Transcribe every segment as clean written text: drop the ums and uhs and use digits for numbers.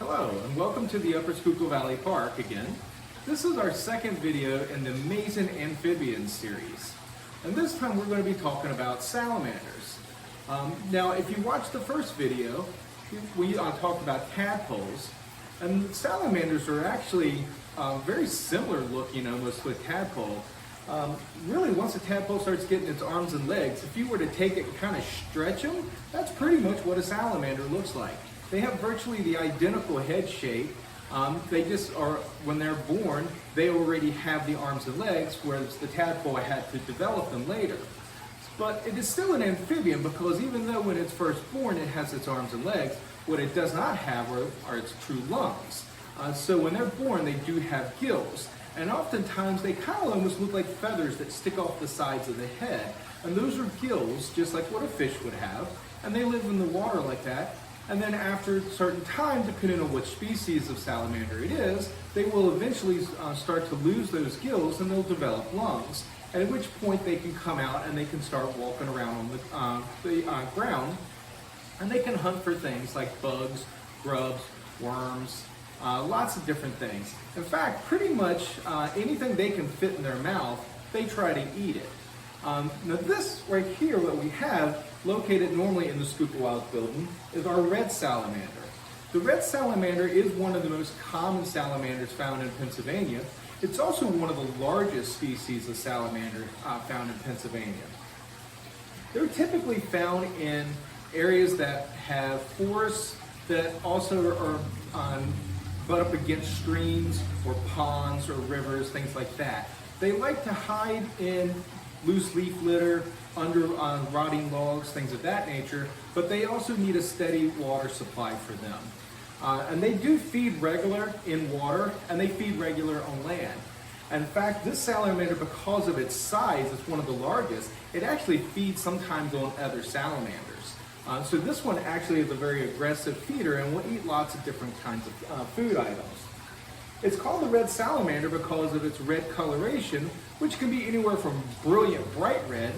Hello, and welcome to the Upper Schuylkill Valley Park again. This is our second video in the Amazing Amphibians series. And this time we're going to be talking about salamanders. Now, if you watched the first video, we talked about tadpoles. And salamanders are actually very similar looking almost to a tadpole. Really, once a tadpole starts getting its arms and legs, if you were to take it and kind of stretch them, that's pretty much what a salamander looks like. They have virtually the identical head shape. They just are, when they're born, they already have the arms and legs, whereas the tadpole had to develop them later. But it is still an amphibian because even though when it's first born it has its arms and legs, what it does not have are its true lungs. So when they're born, they do have gills. And oftentimes they kind of almost look like feathers that stick off the sides of the head. And those are gills, just like what a fish would have. And they live in the water like that. And then after a certain time, depending on which species of salamander it is, they will eventually start to lose those gills and they'll develop lungs. At which point they can come out and they can start walking around on the ground. And they can hunt for things like bugs, grubs, worms, lots of different things. In fact, pretty much anything they can fit in their mouth, they try to eat it. Now this right here, what we have, located normally in the Schuylkill Wild building, is our red salamander. The red salamander is one of the most common salamanders found in Pennsylvania. It's also one of the largest species of salamander found in Pennsylvania. They're typically found in areas that have forests that also are butt up against streams or ponds or rivers, things like that. They like to hide in loose leaf litter, under rotting logs, things of that nature, but they also need a steady water supply for them. And they do feed regular in water, and they feed regular on land. In fact, this salamander, because of its size, it's one of the largest, it actually feeds sometimes on other salamanders. So this one actually is a very aggressive feeder and will eat lots of different kinds of food items. It's called the red salamander because of its red coloration, which can be anywhere from brilliant bright red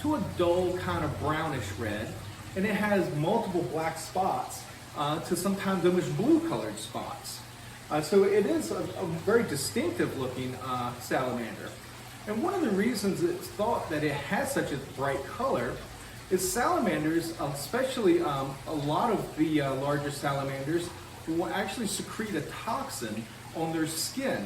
to a dull kind of brownish red. And it has multiple black spots to sometimes almost blue colored spots. So it is a very distinctive looking salamander. And one of the reasons it's thought that it has such a bright color is salamanders, especially a lot of the larger salamanders, will actually secrete a toxin on their skin.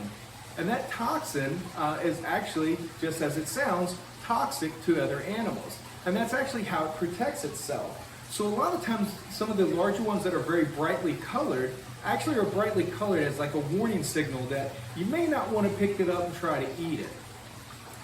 And that toxin is actually, just as it sounds, toxic to other animals. And that's actually how it protects itself. So a lot of times, some of the larger ones that are very brightly colored actually are brightly colored as like a warning signal that you may not want to pick it up and try to eat it.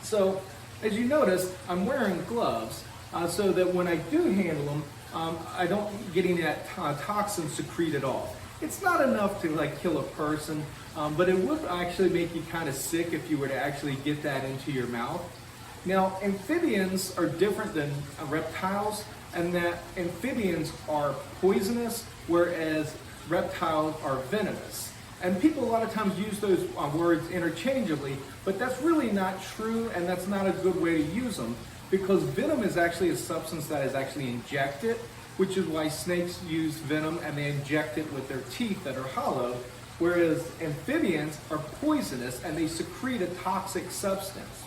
So as you notice, I'm wearing gloves so that when I do handle them, I don't get any of that toxin secreted off. It's not enough to like kill a person, but it would actually make you kind of sick if you were to actually get that into your mouth. Now, amphibians are different than reptiles, and that amphibians are poisonous, whereas reptiles are venomous. And people a lot of times use those words interchangeably, but that's really not true, and that's not a good way to use them, because venom is actually a substance that is actually injected, which is why snakes use venom and they inject it with their teeth that are hollow, whereas amphibians are poisonous and they secrete a toxic substance.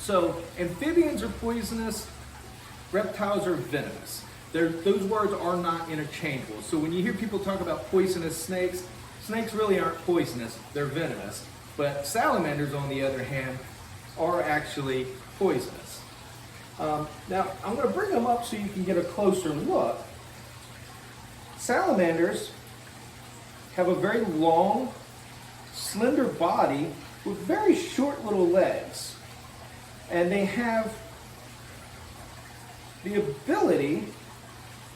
So amphibians are poisonous, reptiles are venomous. Those words are not interchangeable. So when you hear people talk about poisonous snakes, snakes really aren't poisonous, they're venomous. But salamanders, on the other hand, are actually poisonous. Now, I'm going to bring them up so you can get a closer look. Salamanders have a very long, slender body with very short little legs. And they have the ability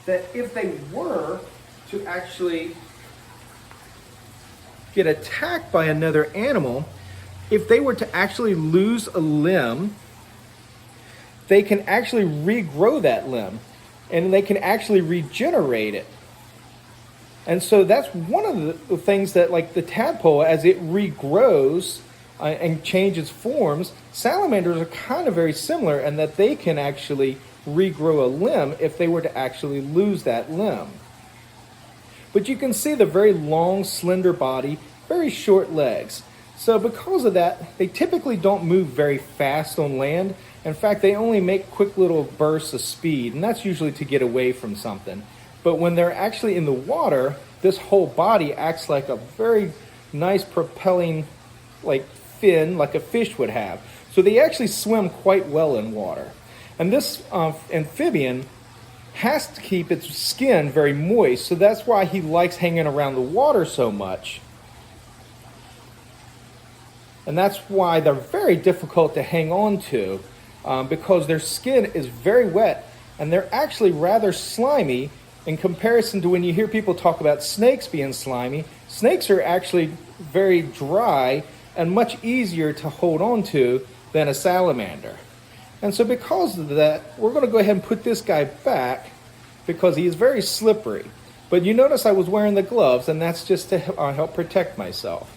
that if they were to actually get attacked by another animal, if they were to actually lose a limb, they can actually regrow that limb and they can actually regenerate it. And so that's one of the things that, like the tadpole, as it regrows and changes forms, salamanders are kind of very similar in that they can actually regrow a limb if they were to actually lose that limb. But you can see the very long, slender body, very short legs. So because of that, they typically don't move very fast on land. In fact, they only make quick little bursts of speed, and that's usually to get away from something. But when they're actually in the water, this whole body acts like a very nice propelling like fin, like a fish would have. So they actually swim quite well in water. And this amphibian has to keep its skin very moist, so that's why he likes hanging around the water so much. And that's why they're very difficult to hang on to, because their skin is very wet and they're actually rather slimy in comparison to when you hear people talk about snakes being slimy. Snakes are actually very dry and much easier to hold on to than a salamander. And so because of that, we're going to go ahead and put this guy back because he is very slippery. But you notice I was wearing the gloves, and that's just to help protect myself.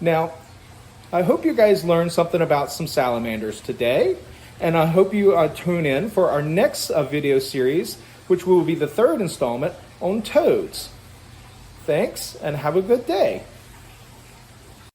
Now, I hope you guys learned something about some salamanders today, and I hope you tune in for our next video series, which will be the third installment on toads. Thanks, and have a good day.